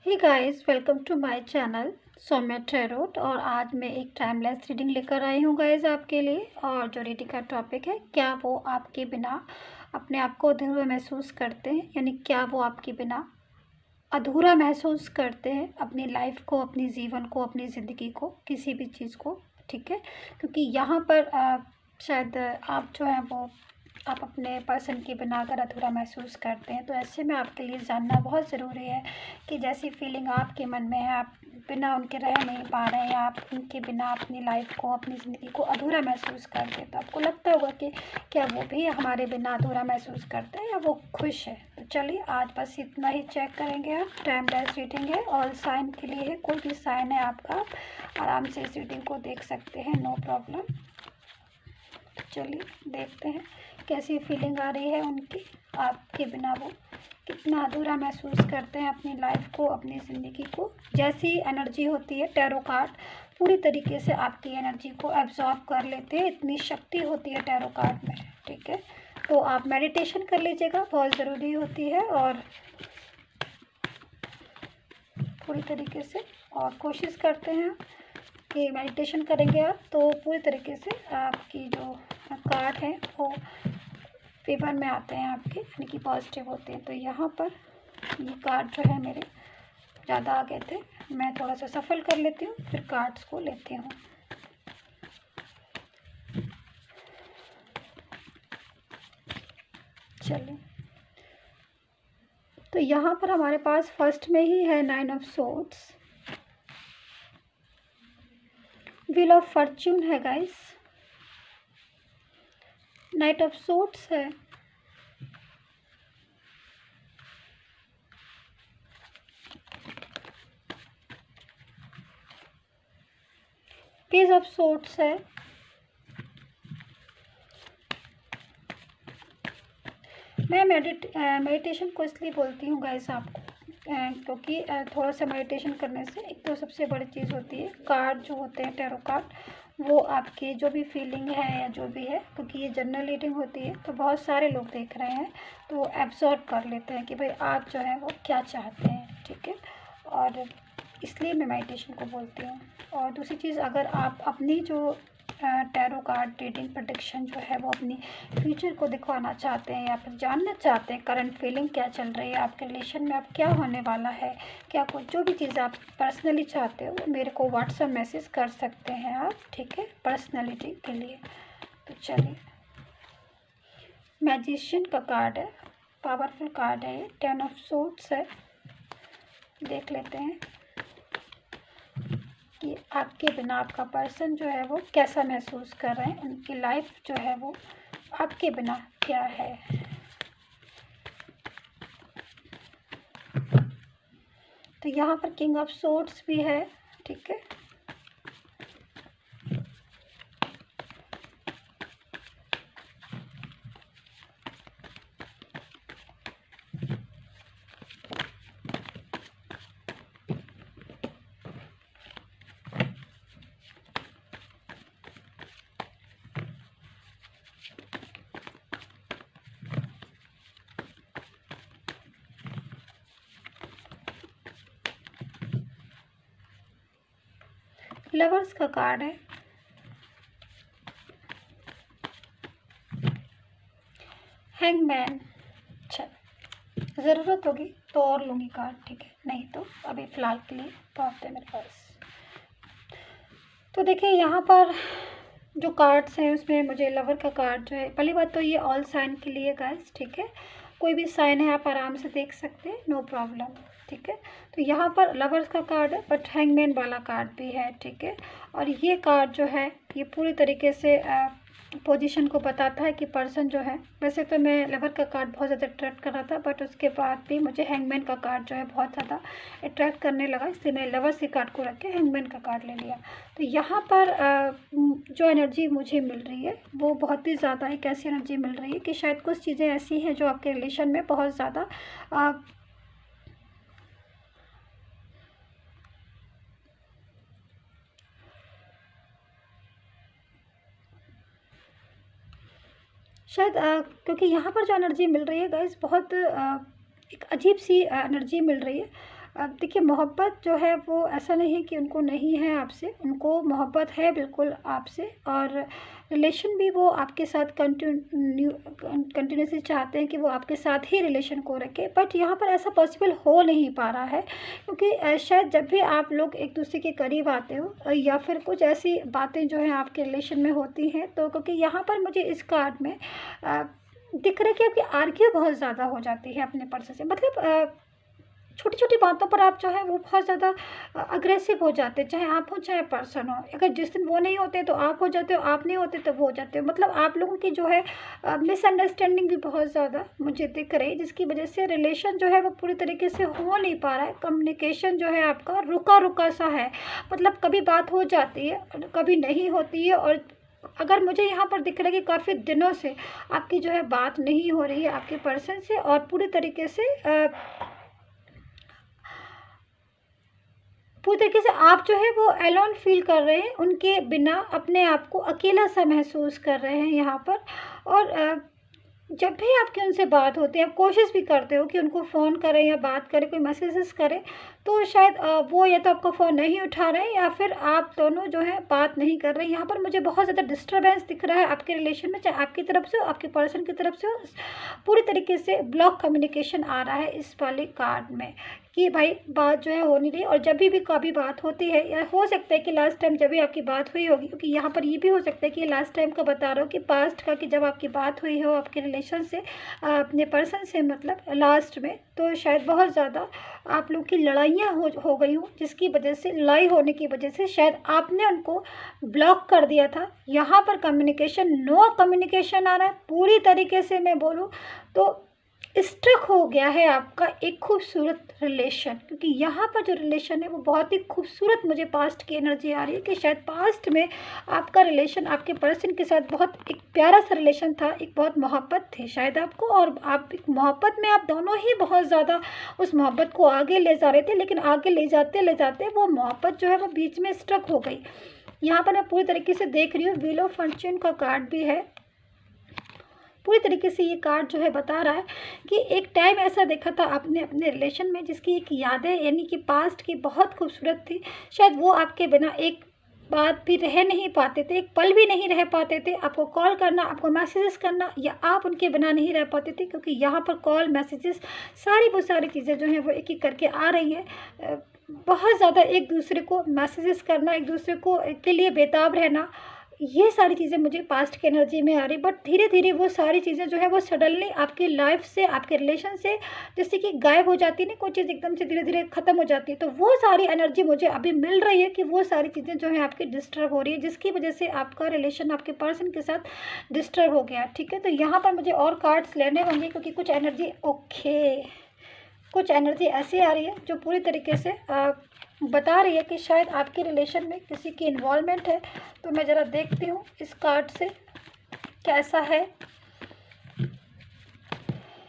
Hey guys, welcome to my channel Saumya tarot. और आज मैं एक टाइमलेस रीडिंग लेकर आई हूँ गाइस आपके लिए। और जो रीडिंग का टॉपिक है, क्या वो आपके बिना अपने आप को अधूरा महसूस करते हैं, यानी क्या वो आपके बिना अधूरा महसूस करते हैं अपनी लाइफ को, अपनी जीवन को, अपनी ज़िंदगी को, किसी भी चीज़ को। ठीक है, क्योंकि यहाँ पर शायद आप जो है वो आप अपने पर्सन के बिना अगर अधूरा महसूस करते हैं, तो ऐसे में आपके लिए जानना बहुत ज़रूरी है कि जैसी फीलिंग आपके मन में है, आप बिना उनके रह नहीं पा रहे हैं, या आप उनके बिना अपनी लाइफ को, अपनी ज़िंदगी को अधूरा महसूस करते हैं, तो आपको लगता होगा कि क्या वो भी हमारे बिना अधूरा महसूस करते हैं या वो खुश है। तो चलिए आज बस इतना ही चेक करेंगे। आप टाइमलेस रीडिंग है, ऑल साइन के लिए है। कोई भी साइन है आपका, आप आराम से इस रीडिंग को देख सकते हैं, नो प्रॉब्लम। तो चलिए देखते हैं कैसी फीलिंग आ रही है उनकी, आपके बिना वो कितना अधूरा महसूस करते हैं अपनी लाइफ को, अपनी ज़िंदगी को। जैसी एनर्जी होती है, टैरो कार्ड पूरी तरीके से आपकी एनर्जी को एब्जॉर्ब कर लेते हैं, इतनी शक्ति होती है टैरो कार्ड में। ठीक है, तो आप मेडिटेशन कर लीजिएगा, बहुत ज़रूरी होती है। और पूरी तरीके से और कोशिश करते हैं कि मेडिटेशन करेंगे आप तो पूरी तरीके से आपकी जो कार्ड है वो फेवर में आते हैं आपके, यानी कि पॉजिटिव होते हैं। तो यहाँ पर ये कार्ड जो है मेरे ज़्यादा आ गए थे, मैं थोड़ा सा सफल कर लेती हूँ, फिर कार्ड्स को लेती हूँ। चलिए, तो यहाँ पर हमारे पास फर्स्ट में ही है 9 of swords, wheel of Fortune है गाइस, नाइट ऑफ सोर्ड्स है, पेज ऑफ सोर्ड्स है, मैं मेडिटेशन को इसलिए बोलती हूँ गाइस आपको, क्योंकि थोड़ा सा मेडिटेशन करने से एक तो सबसे बड़ी चीज़ होती है, कार्ड जो होते हैं टैरो कार्ड वो आपकी जो भी फीलिंग है या जो भी है, क्योंकि ये जनरल रीडिंग होती है तो बहुत सारे लोग देख रहे हैं, तो एब्जॉर्ब कर लेते हैं कि भाई आप जो है वो क्या चाहते हैं। ठीक है, और इसलिए मैं मेडिटेशन को बोलती हूँ। और दूसरी चीज़, अगर आप अपनी जो टैरो कार्ड रीडिंग प्रेडिक्शन जो है वो अपनी फ्यूचर को दिखवाना चाहते हैं या फिर जानना चाहते हैं करंट फीलिंग क्या चल रही है आपके रिलेशन में, अब क्या होने वाला है, क्या कुछ जो भी चीज़ आप पर्सनली चाहते हो, मेरे को व्हाट्सएप मैसेज कर सकते हैं आप। ठीक है, पर्सनैलिटी के लिए। तो चलिए, मैजिशियन का कार्ड है, पावरफुल कार्ड है ये, 10 ऑफ सोर्ड्स है। देख लेते हैं कि आपके बिना आपका पर्सन जो है वो कैसा महसूस कर रहे हैं, उनकी लाइफ जो है वो आपके बिना क्या है। तो यहाँ पर किंग ऑफ सोर्ड्स भी है। ठीक है, लवर्स का कार्ड है, हैंगमैन। अच्छा, ज़रूरत होगी तो और लूँगी कार्ड, ठीक है, नहीं तो अभी फ़िलहाल के लिए बहुत है मेरे पास। तो देखिए यहाँ पर जो कार्ड्स हैं उसमें मुझे लवर का कार्ड जो है, पहली बात तो ये ऑल साइन के लिए गाइस। ठीक है, कोई भी साइन है आप आराम से देख सकते हैं, नो प्रॉब्लम। ठीक है, तो यहाँ पर लवर्स का कार्ड है, बट हैंगमैन वाला कार्ड भी है। ठीक है, और ये कार्ड जो है ये पूरी तरीके से पोजीशन को बताता है कि पर्सन जो है, वैसे तो मैं लवर का कार्ड बहुत ज़्यादा अट्रैक्ट कर रहा था, बट उसके बाद भी मुझे हैंगमैन का कार्ड जो है बहुत ज़्यादा अट्रैक्ट करने लगा, इसलिए मैं लवर्स के कार्ड को रख के हैंगमैन का कार्ड ले लिया। तो यहाँ पर जो एनर्जी मुझे मिल रही है वो बहुत ही ज़्यादा एक ऐसी एनर्जी मिल रही है कि शायद कुछ चीज़ें ऐसी हैं जो आपके रिलेशन में बहुत ज़्यादा शायद क्योंकि यहाँ पर जो एनर्जी मिल रही है गाइस, बहुत एक अजीब सी एनर्जी मिल रही है। अब देखिए, मोहब्बत जो है वो ऐसा नहीं है कि उनको नहीं है आपसे, उनको मोहब्बत है बिल्कुल आपसे, और रिलेशन भी वो आपके साथ कंटिन्यूसली चाहते हैं कि वो आपके साथ ही रिलेशन को रखें। बट यहाँ पर ऐसा पॉसिबल हो नहीं पा रहा है, क्योंकि शायद जब भी आप लोग एक दूसरे के करीब आते हो या फिर कुछ ऐसी बातें जो हैं आपके रिलेशन में होती हैं, तो क्योंकि यहाँ पर मुझे इस कार्ड में दिख रहा है कि आपकी आर्ग्यू बहुत ज़्यादा हो जाती है अपने पर्सन से। मतलब छोटी छोटी बातों पर आप जो है वो बहुत ज़्यादा अग्रेसिव हो जाते हैं, चाहे आप हो चाहे पर्सन हो। अगर जिस दिन वो नहीं होते तो आप हो जाते हो, आप नहीं होते तो वो हो जाते हो। मतलब आप लोगों की जो है मिसअंडरस्टैंडिंग भी बहुत ज़्यादा मुझे दिख रही है, जिसकी वजह से रिलेशन जो है वो पूरी तरीके से हो नहीं पा रहा है। कम्युनिकेशन जो है आपका रुका रुका सा है, मतलब कभी बात हो जाती है, कभी नहीं होती है। और अगर मुझे यहाँ पर दिख रहा है कि काफ़ी दिनों से आपकी जो है बात नहीं हो रही है आपके पर्सन से, और पूरी तरीके से आप जो है वो अलोन फील कर रहे हैं, उनके बिना अपने आप को अकेला सा महसूस कर रहे हैं यहाँ पर। और जब भी आपकी उनसे बात होती है, आप कोशिश भी करते हो कि उनको फ़ोन करें या बात करें, कोई मैसेजेस करें, तो शायद वो या तो आपका फ़ोन नहीं उठा रहे हैं या फिर आप दोनों जो है बात नहीं कर रहे हैं। यहाँ पर मुझे बहुत ज़्यादा डिस्टर्बेंस दिख रहा है आपके रिलेशन में, चाहे आपकी तरफ से हो, आपके पर्सन की तरफ से हो। पूरी तरीके से ब्लॉक कम्युनिकेशन आ रहा है इस वाले कार्ड में, कि भाई बात जो है हो नहीं रही। और जब भी कभी बात होती है, या हो सकता है कि लास्ट टाइम जब भी आपकी बात हुई होगी, क्योंकि यहाँ पर ये भी हो सकता है कि लास्ट टाइम का बता रहा हो कि पास्ट का, कि जब आपकी बात हुई हो आपके रिलेशन से, अपने पर्सन से, मतलब लास्ट में, तो शायद बहुत ज़्यादा आप लोग की लड़ाइयाँ हो गई हों, जिसकी वजह से, लड़ाई होने की वजह से शायद आपने उनको ब्लॉक कर दिया था। यहाँ पर कम्युनिकेशन, नो कम्युनिकेशन आ रहा है पूरी तरीके से। मैं बोलूँ तो स्ट्रक हो गया है आपका एक खूबसूरत रिलेशन, क्योंकि यहाँ पर जो रिलेशन है वो बहुत ही खूबसूरत, मुझे पास्ट की एनर्जी आ रही है कि शायद पास्ट में आपका रिलेशन आपके पर्सन के साथ बहुत एक प्यारा सा रिलेशन था, एक बहुत मोहब्बत थी शायद आपको, और आप एक मोहब्बत में आप दोनों ही बहुत ज़्यादा उस मोहब्बत को आगे ले जा रहे थे। लेकिन आगे ले जाते वो मोहब्बत जो है वो बीच में स्ट्रक हो गई। यहाँ पर मैं पूरी तरीके से देख रही हूँ, व्हील ऑफ फॉर्च्यून का कार्ड भी है। पूरी तरीके से ये कार्ड जो है बता रहा है कि एक टाइम ऐसा देखा था आपने अपने रिलेशन में, जिसकी एक यादें यानी कि पास्ट की बहुत खूबसूरत थी। शायद वो आपके बिना एक बात भी रह नहीं पाते थे, एक पल भी नहीं रह पाते थे। आपको कॉल करना, आपको मैसेजेस करना, या आप उनके बिना नहीं रह पाते थे, क्योंकि यहाँ पर कॉल, मैसेजेस, वो सारी चीज़ें जो हैं वो एक एक करके आ रही हैं। बहुत ज़्यादा एक दूसरे को मैसेजेस करना, एक दूसरे को के लिए बेताब रहना, ये सारी चीज़ें मुझे पास्ट की एनर्जी में आ रही। बट धीरे धीरे वो सारी चीज़ें जो है वो सडनली आपकी लाइफ से, आपके रिलेशन से जैसे कि गायब हो जाती है ना, कोई चीज़ एकदम से धीरे धीरे ख़त्म हो जाती है। तो वो सारी एनर्जी मुझे अभी मिल रही है कि वो सारी चीज़ें जो है आपकी डिस्टर्ब हो रही है, जिसकी वजह से आपका रिलेशन आपके पर्सन के साथ डिस्टर्ब हो गया। ठीक है, तो यहाँ पर मुझे और कार्ड्स लेने होंगे, क्योंकि कुछ एनर्जी कुछ एनर्जी ऐसी आ रही है जो पूरी तरीके से बता रही है कि शायद आपके रिलेशन में किसी की इन्वॉल्वमेंट है। तो मैं ज़रा देखती हूँ इस कार्ड से कैसा है,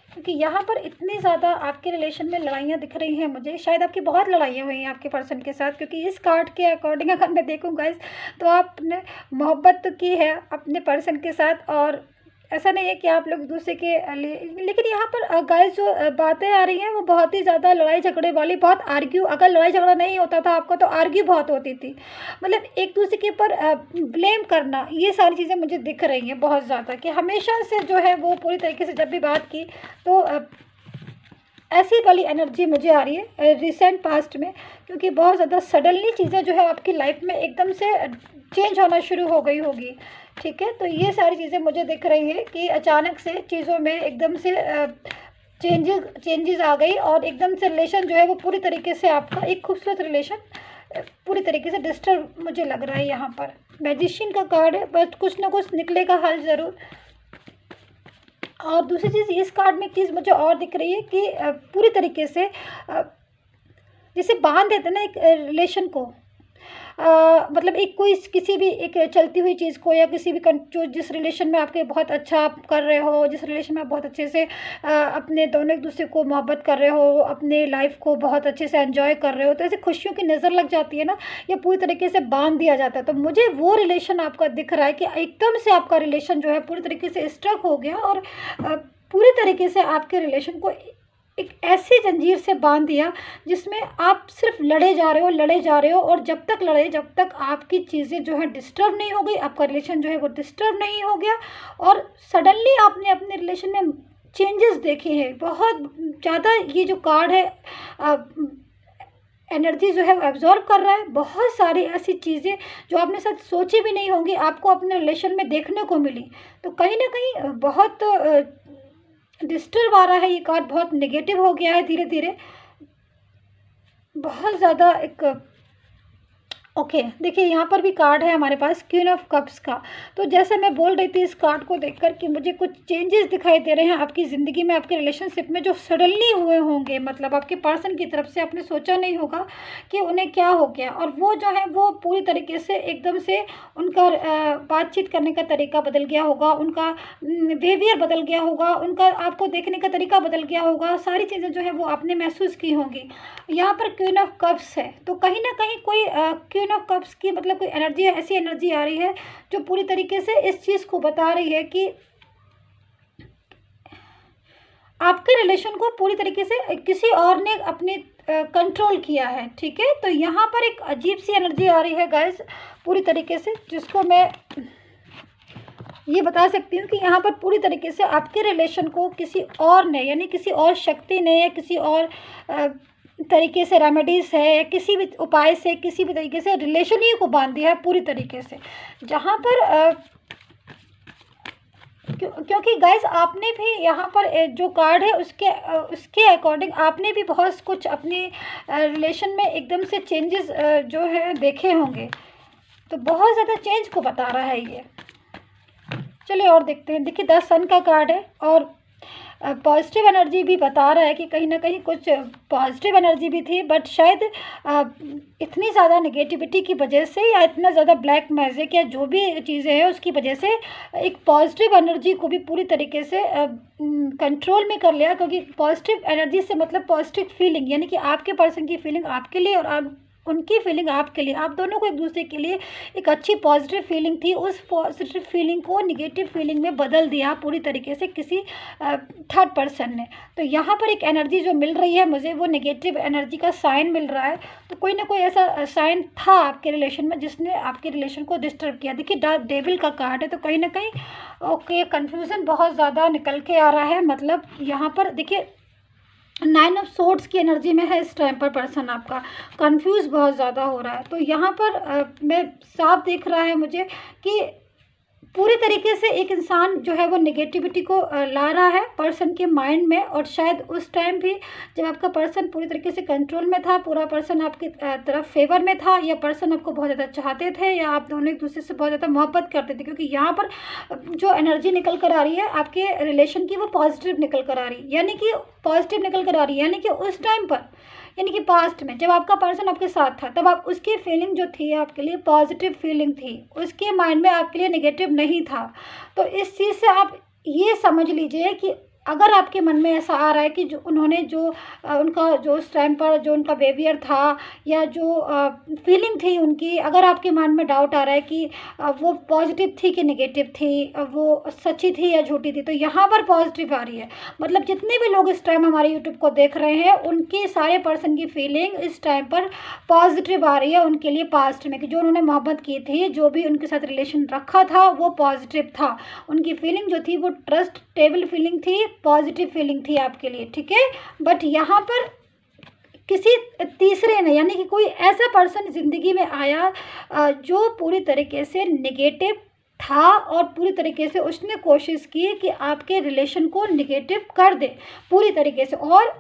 क्योंकि यहाँ पर इतनी ज़्यादा आपके रिलेशन में लड़ाइयाँ दिख रही हैं मुझे। शायद आपकी बहुत लड़ाइयाँ हुई हैं आपके पर्सन के साथ, क्योंकि इस कार्ड के अकॉर्डिंग अगर मैं देखूँ गाइस, तो आपने मोहब्बत तो की है अपने पर्सन के साथ, और ऐसा नहीं है कि आप लोग दूसरे के लिए। लेकिन यहाँ पर गाइस जो बातें आ रही हैं वो बहुत ही ज़्यादा लड़ाई झगड़े वाली, बहुत आर्ग्यू। अगर लड़ाई झगड़ा नहीं होता था आपका, तो आर्ग्यू बहुत होती थी, मतलब एक दूसरे के ऊपर ब्लेम करना, ये सारी चीज़ें मुझे दिख रही हैं बहुत ज़्यादा, कि हमेशा से जो है वो पूरी तरीके से जब भी बात की तो ऐसी वाली एनर्जी मुझे आ रही है रिसेंट पास्ट में, क्योंकि बहुत ज़्यादा सडनली चीज़ें जो है आपकी लाइफ में एकदम से चेंज होना शुरू हो गई होगी। ठीक है, तो ये सारी चीज़ें मुझे दिख रही है कि अचानक से चीज़ों में एकदम से चेंजेस आ गई, और एकदम से रिलेशन जो है वो पूरी तरीके से आपका एक खूबसूरत रिलेशन पूरी तरीके से डिस्टर्ब मुझे लग रहा है। यहाँ पर मैजिशियन का कार्ड है, बस कुछ ना कुछ निकलेगा हल ज़रूर। और दूसरी चीज़, इस कार्ड में एक चीज़ मुझे और दिख रही है कि पूरी तरीके से जैसे बांध देते ना एक रिलेशन को, मतलब एक कोई किसी भी एक चलती हुई चीज़ को, या किसी भी जो जिस रिलेशन में आपके बहुत अच्छा आप कर रहे हो, जिस रिलेशन में आप बहुत अच्छे से अपने दोनों एक दूसरे को मोहब्बत कर रहे हो, अपने लाइफ को बहुत अच्छे से एंजॉय कर रहे हो, तो ऐसे खुशियों की नज़र लग जाती है ना, या पूरी तरीके से बांध दिया जाता है। तो मुझे वो रिलेशन आपका दिख रहा है कि एकदम से आपका रिलेशन जो है पूरी तरीके से स्ट्रक हो गया, और पूरी तरीके से आपके रिलेशन को एक ऐसी जंजीर से बांध दिया जिसमें आप सिर्फ लड़े जा रहे हो, और जब तक लड़े, जब तक आपकी चीज़ें जो है डिस्टर्ब नहीं हो गई, आपका रिलेशन जो है वो डिस्टर्ब नहीं हो गया, और सडनली आपने अपने रिलेशन में चेंजेस देखे हैं बहुत ज़्यादा। ये जो कार्ड है एनर्जी जो है वो एब्जॉर्ब कर रहा है। बहुत सारी ऐसी चीज़ें जो आपने शायद सोची भी नहीं होंगी आपको अपने रिलेशन में देखने को मिली। तो कहीं ना कहीं बहुत डिस्टर्ब आ रहा है, ये कार्ड बहुत नेगेटिव हो गया है धीरे धीरे, बहुत ज़्यादा एक ओके देखिए यहाँ पर भी कार्ड है हमारे पास क्वीन ऑफ कप्स का। तो जैसे मैं बोल रही थी इस कार्ड को देखकर कि मुझे कुछ चेंजेस दिखाई दे रहे हैं आपकी ज़िंदगी में, आपके रिलेशनशिप में, जो सडनली हुए होंगे। मतलब आपके पर्सन की तरफ से आपने सोचा नहीं होगा कि उन्हें क्या हो गया, और वो जो है वो पूरी तरीके से एकदम से उनका बातचीत करने का तरीका बदल गया होगा, उनका बिहेवियर बदल गया होगा, उनका आपको देखने का तरीका बदल गया होगा, सारी चीज़ें जो है वो आपने महसूस की होंगी। यहाँ पर क्वीन ऑफ कप्स है, तो कहीं ना कहीं कोई क्वीन ऑफ कप्स की मतलब कोई एनर्जी, ऐसी एनर्जी आ रही है जो पूरी तरीके से इस चीज़ को बता रही है कि आपके रिलेशन को पूरी तरीके से किसी और ने अपने कंट्रोल किया है। ठीक है, तो यहाँ पर एक अजीब सी एनर्जी आ रही है गाइस पूरी तरीके से, जिसको मैं ये बता सकती हूँ कि यहाँ पर पूरी तरीके से आपके रिलेशन को किसी और ने, यानी किसी और शक्ति ने, या किसी और तरीके से रेमेडीज़ है, या किसी भी उपाय से, किसी भी तरीके से रिलेशन ही को बांध दिया है पूरी तरीके से। जहाँ पर क्योंकि गाइस आपने भी यहाँ पर जो कार्ड है उसके अकॉर्डिंग आपने भी बहुत कुछ अपने रिलेशन में एकदम से चेंजेस जो है देखे होंगे। तो बहुत ज़्यादा चेंज को बता रहा है ये। चलिए और देखते हैं। देखिए 10 सन का कार्ड है, और पॉजिटिव एनर्जी भी बता रहा है कि कहीं ना कहीं कुछ पॉजिटिव एनर्जी भी थी, बट शायद इतनी ज़्यादा नेगेटिविटी की वजह से, या इतना ज़्यादा ब्लैक मैजिक या जो भी चीज़ें हैं उसकी वजह से एक पॉजिटिव एनर्जी को भी पूरी तरीके से कंट्रोल में कर लिया। क्योंकि पॉजिटिव एनर्जी से मतलब पॉजिटिव फीलिंग, यानी कि आपके पर्सन की फीलिंग आपके लिए और आप उनकी फीलिंग आपके लिए, आप दोनों को एक दूसरे के लिए एक अच्छी पॉजिटिव फीलिंग थी, उस पॉजिटिव फीलिंग को नेगेटिव फीलिंग में बदल दिया पूरी तरीके से किसी थर्ड पर्सन ने। तो यहाँ पर एक एनर्जी जो मिल रही है मुझे, वो नेगेटिव एनर्जी का साइन मिल रहा है। तो कोई ना कोई ऐसा साइन था आपके रिलेशन में जिसने आपके रिलेशन को डिस्टर्ब किया। देखिए डेविल का कार्ड है, तो कहीं ना कहीं ओके कन्फ्यूज़न बहुत ज़्यादा निकल के आ रहा है। मतलब यहाँ पर देखिए 9 ऑफ सोर्ड्स की एनर्जी में है इस टाइम पर पर्सन आपका कंफ्यूज बहुत ज़्यादा हो रहा है। तो यहाँ पर मैं साफ दिख रहा है मुझे कि पूरी तरीके से एक इंसान जो है वो नेगेटिविटी को ला रहा है पर्सन के माइंड में। और शायद उस टाइम भी जब आपका पर्सन पूरी तरीके से कंट्रोल में था, पूरा पर्सन आपकी तरफ फेवर में था, या पर्सन आपको बहुत ज़्यादा चाहते थे, या आप दोनों एक दूसरे से बहुत ज़्यादा मोहब्बत करते थे। क्योंकि यहाँ पर जो एनर्जी निकल कर आ रही है आपके रिलेशन की, वो पॉजिटिव निकल कर आ रही है, यानी कि पॉजिटिव निकल कर आ रही है। यानी कि उस टाइम पर, यानी कि पास्ट में जब आपका पर्सन आपके साथ था, तब आप उसकी फीलिंग जो थी आपके लिए पॉजिटिव फीलिंग थी, उसके माइंड में आपके लिए नेगेटिव नहीं था। तो इस चीज़ से आप ये समझ लीजिए कि अगर आपके मन में ऐसा आ रहा है कि जो उन्होंने जो उनका जो उस टाइम पर जो उनका बिहेवियर था, या जो फीलिंग थी उनकी, अगर आपके मन में डाउट आ रहा है कि वो पॉजिटिव थी कि नेगेटिव थी, वो सच्ची थी या झूठी थी, तो यहाँ पर पॉजिटिव आ रही है। मतलब जितने भी लोग इस टाइम हमारे यूट्यूब को देख रहे हैं, उनकी सारे पर्सन की फीलिंग इस टाइम पर पॉजिटिव आ रही है उनके लिए। पास्ट में कि जो उन्होंने मोहब्बत की थी, जो भी उनके साथ रिलेशन रखा था, वो पॉजिटिव था। उनकी फीलिंग जो थी वो ट्रस्टेबल फीलिंग थी, पॉजिटिव फीलिंग थी आपके लिए। ठीक है, बट यहाँ पर किसी तीसरे ने, यानी कि कोई ऐसा पर्सन ज़िंदगी में आया जो पूरी तरीके से नेगेटिव था, और पूरी तरीके से उसने कोशिश की कि आपके रिलेशन को नेगेटिव कर दे पूरी तरीके से। और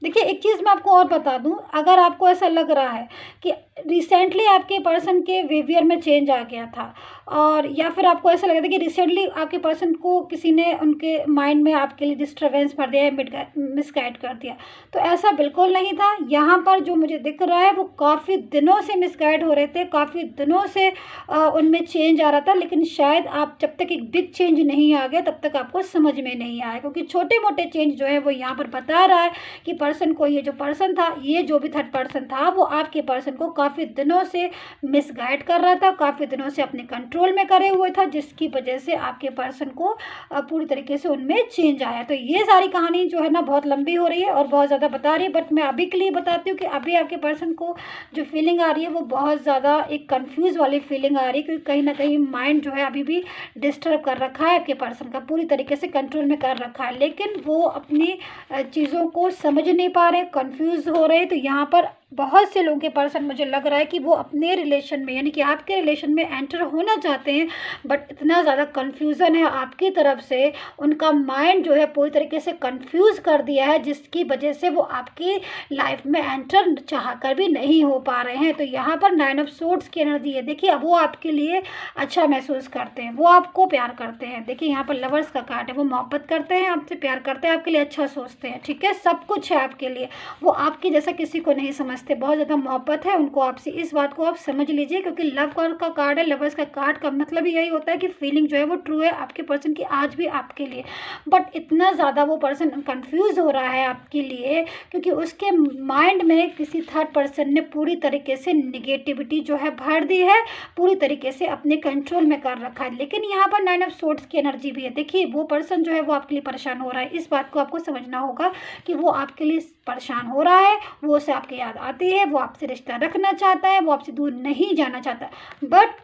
देखिए एक चीज़ मैं आपको और बता दूं, अगर आपको ऐसा लग रहा है कि रिसेंटली आपके पर्सन के बिहेवियर में चेंज आ गया था, और या फिर आपको ऐसा लग रहा था कि रिसेंटली आपके पर्सन को किसी ने उनके माइंड में आपके लिए डिस्टर्बेंस भर दिया, मिसगाइड कर दिया, तो ऐसा बिल्कुल नहीं था। यहाँ पर जो मुझे दिख रहा है वो काफ़ी दिनों से मिसगाइड हो रहे थे, काफ़ी दिनों से उनमें चेंज आ रहा था, लेकिन शायद आप जब तक एक बिग चेंज नहीं आ गया तब तक आपको समझ में नहीं आया। क्योंकि छोटे मोटे चेंज जो है वो यहाँ पर बता रहा है कि पर्सन को, ये जो पर्सन था, ये जो भी थर्ड पर्सन था, वो आपके पर्सन को काफ़ी दिनों से मिसगाइड कर रहा था, काफ़ी दिनों से अपने कंट्रोल में करे हुए था, जिसकी वजह से आपके पर्सन को पूरी तरीके से उनमें चेंज आया। तो ये सारी कहानी जो है ना बहुत लंबी हो रही है और बहुत ज़्यादा बता रही है, बट मैं अभी के लिए बताती हूँ कि अभी आपके पर्सन को जो फीलिंग आ रही है वो बहुत ज़्यादा एक कंफ्यूज वाली फीलिंग आ रही है, क्योंकि कहीं ना कहीं माइंड जो है अभी भी डिस्टर्ब कर रखा है आपके पर्सन का, पूरी तरीके से कंट्रोल में कर रखा है, लेकिन वो अपनी चीज़ों को समझ नहीं पा रहे, कंफ्यूज हो रहे। तो यहाँ पर बहुत से लोगों के पर्सन मुझे लग रहा है कि वो अपने रिलेशन में यानी कि आपके रिलेशन में एंटर होना चाहते हैं, बट इतना ज़्यादा कन्फ्यूज़न है आपकी तरफ से, उनका माइंड जो है पूरी तरीके से कंफ्यूज कर दिया है, जिसकी वजह से वो आपकी लाइफ में एंटर चाह कर भी नहीं हो पा रहे हैं। तो यहाँ पर 9 ऑफ सोर्ड्स की एनर्जी है। देखिए वो आपके लिए अच्छा महसूस करते हैं, वो आपको प्यार करते हैं। देखिए यहाँ पर लवर्स का कार्ड है, वो मोहब्बत करते हैं आपसे, प्यार करते हैं, आपके लिए अच्छा सोचते हैं, ठीक है, सब कुछ है आपके लिए। वो आपकी जैसा किसी को नहीं समझते, बहुत ज़्यादा मोहब्बत है उनको आपसे, इस बात को आप समझ लीजिए, क्योंकि लव का कार्ड है। लवर्स का कार्ड का मतलब यही होता है कि फीलिंग जो है वो ट्रू है आपके पर्सन की आज भी आपके लिए, बट इतना ज़्यादा वो पर्सन कंफ्यूज हो रहा है आपके लिए, क्योंकि उसके माइंड में किसी थर्ड पर्सन ने पूरी तरीके से निगेटिविटी जो है भर दी है, पूरी तरीके से अपने कंट्रोल में कर रखा है। लेकिन यहाँ पर 9 ऑफ सोर्ड्स की एनर्जी भी है। देखिए वो पर्सन जो है वो आपके लिए परेशान हो रहा है, इस बात को आपको समझना होगा कि वो आपके लिए परेशान हो रहा है, वो उसे आपकी याद आती है, वो आपसे रिश्ता रखना चाहता है, वो आपसे दूर नहीं जाना चाहता, बट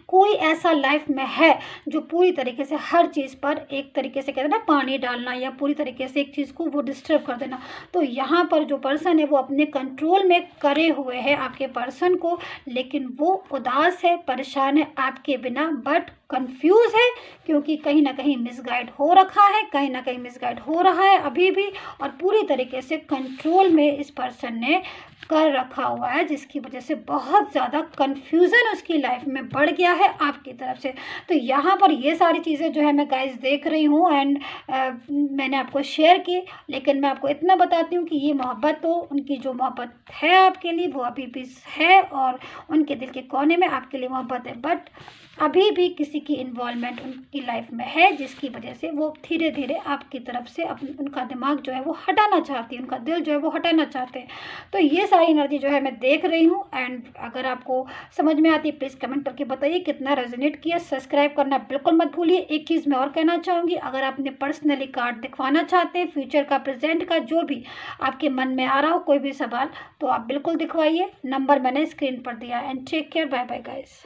कोई ऐसा लाइफ में है जो पूरी तरीके से हर चीज़ पर एक तरीके से कहते हैं ना पानी डालना, या पूरी तरीके से एक चीज़ को वो डिस्टर्ब कर देना। तो यहाँ पर जो पर्सन है वो अपने कंट्रोल में करे हुए है आपके पर्सन को, लेकिन वो उदास है, परेशान है आपके बिना, बट कंफ्यूज है, क्योंकि कहीं ना कहीं मिसगाइड हो रखा है, कहीं ना कहीं मिसगाइड हो रहा है अभी भी, और पूरी तरीके से कंट्रोल में इस पर्सन ने कर रखा हुआ है, जिसकी वजह से बहुत ज़्यादा कंफ्यूजन उसकी लाइफ में बढ़ गया है आपकी तरफ से। तो यहाँ पर ये सारी चीज़ें जो है मैं गाइस देख रही हूँ, एंड मैंने आपको शेयर की, लेकिन मैं आपको इतना बताती हूँ कि ये मोहब्बत तो उनकी जो मोहब्बत है आपके लिए वो अभी भी है, और उनके दिल के कोने में आपके लिए मोहब्बत है, बट अभी भी किसी की इन्वॉल्वमेंट उनकी लाइफ में है, जिसकी वजह से वो धीरे धीरे आपकी तरफ से उनका दिमाग जो है वो हटाना चाहती है, उनका दिल जो है वो हटाना चाहते हैं। तो ये सारी एनर्जी जो है मैं देख रही हूँ, एंड अगर आपको समझ में आती है प्लीज़ कमेंट करके बताइए कितना रेजोनेट किया। सब्सक्राइब करना बिल्कुल मत भूलिए। एक चीज़ मैं और कहना चाहूँगी, अगर आपने पर्सनली कार्ड दिखवाना चाहते हैं, फ्यूचर का, प्रेजेंट का, जो भी आपके मन में आ रहा हो कोई भी सवाल, तो आप बिल्कुल दिखवाइए। नंबर मैंने स्क्रीन पर दिया, and take care, bye bye guys.